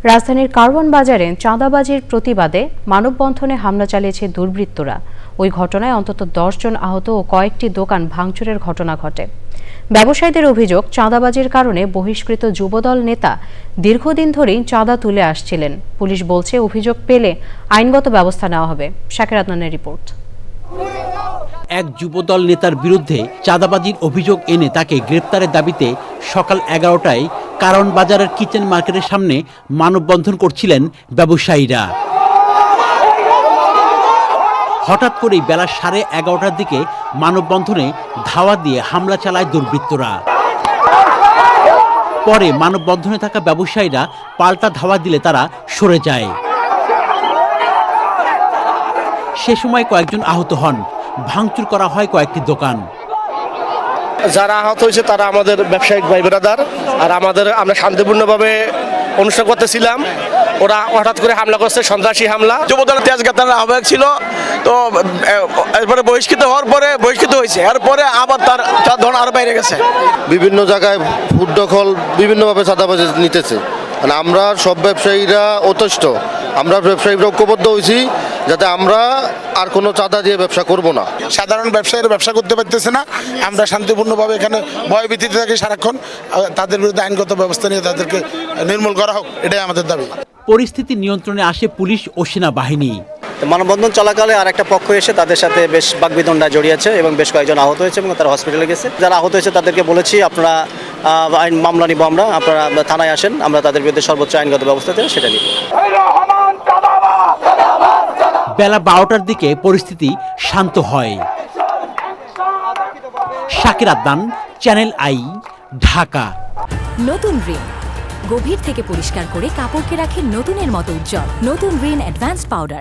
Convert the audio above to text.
রাজধানীর কারওয়ান বাজারে চাঁদাবাজির প্রতিবাদে মানববন্ধনে হামলা চালিয়েছে দুর্বৃত্তরা। ওই ঘটনায় অন্তত 10 জন আহত ও কয়েকটি দোকান ভাঙচুরের ঘটনা ঘটে। ব্যবসায়ীদের অভিযোগ, চাঁদাবাজির কারণে বহিষ্কৃত যুবদল নেতা দীর্ঘদিন ধরেই চাঁদা তুলে আসছিলেন। পুলিশ বলছে, অভিযোগ পেলে আইনগত ব্যবস্থা নেওয়া হবে। শাকির আদনানের রিপোর্ট। এক যুবদল নেতার বিরুদ্ধে চাঁদাবাজির অভিযোগ এনে তাকে গ্রেপ্তারের দাবিতে সকাল 11টায় কারওয়ান বাজারের কিচেন মার্কেটের সামনে মানববন্ধন করছিলেন ব্যবসায়ীরা। হঠাৎ করেই বেলা 11:30টার দিকে মানববন্ধনে ধাওয়া দিয়ে হামলা চালায় দুর্বৃত্তরা। পরে মানববন্ধনে থাকা ব্যবসায়ীরা পাল্টা ধাওয়া দিলে তারা সরে যায়। সে সময় কয়েকজন আহত হন। ভাঙচুর করা হয় কয়েকটি দোকান। যারা আহত হয়েছে তারা আমাদের ব্যবসায়িক ভাই ব্রাদার। আর আমরা শান্তিপূর্ণভাবে অনুষ্ঠান করতেছিলাম, ওরা হঠাৎ করে হামলা করছে, সন্ত্রাসী হামলা। যুবদল তেজগাঁথার আহ্বায়ক ছিল, তো এরপরে বহিষ্কৃত হওয়ার পরে বহিষ্কৃত হয়েছে, এরপরে আবার তার ধরন আরো বাইরে গেছে। বিভিন্ন জায়গায় ফুড দখল বিভিন্নভাবে চাঁদাবাজি নিতেছে। মানে আমরা সব ব্যবসায়ীরা অতিষ্ঠ, আমরা ব্যবসায়ীরা ঐক্যবদ্ধ হয়েছি যাতে আমরা আর কোনো চাঁদা দিয়ে ব্যবসা করব না। সাধারণ ব্যবসায়ীরা ব্যবসা করতে পারতেছে না, আমরা শান্তিপূর্ণভাবে এখানে ভয়ভীতিতে থাকি সারাক্ষণ। তাদের বিরুদ্ধে আইনগত ব্যবস্থা নিয়ে তাদেরকে নির্মূল করা হোক, এটাই আমাদের দাবি। পরিস্থিতি নিয়ন্ত্রণে আসে পুলিশ ও সেনাবাহিনী। মানববন্ধন চলাকালে আর একটা পক্ষ এসে তাদের সাথে বেশ বাকবিতণ্ডায় জড়িয়েছে এবং বেশ কয়েকজন আহত হয়েছে এবং তারা হসপিটালে গেছে। যারা আহত হয়েছে তাদেরকে বলেছি, আপনারা আইন মামলা নিব, আপনারা থানায় আসেন, আমরা তাদের বিরুদ্ধে সর্বোচ্চ আইনগত ব্যবস্থা দেবো, সেটা নিব। বেলা 12টার দিকে পরিস্থিতি শান্ত হয়। Shakir Adnan, channel I, Dhaka. নতুন রিন গভীর থেকে পরিষ্কার করে কাপড়কে রাখে নতুনের মতো উজ্জ্বল। নতুন রিন অ্যাডভান্সড পাউডার।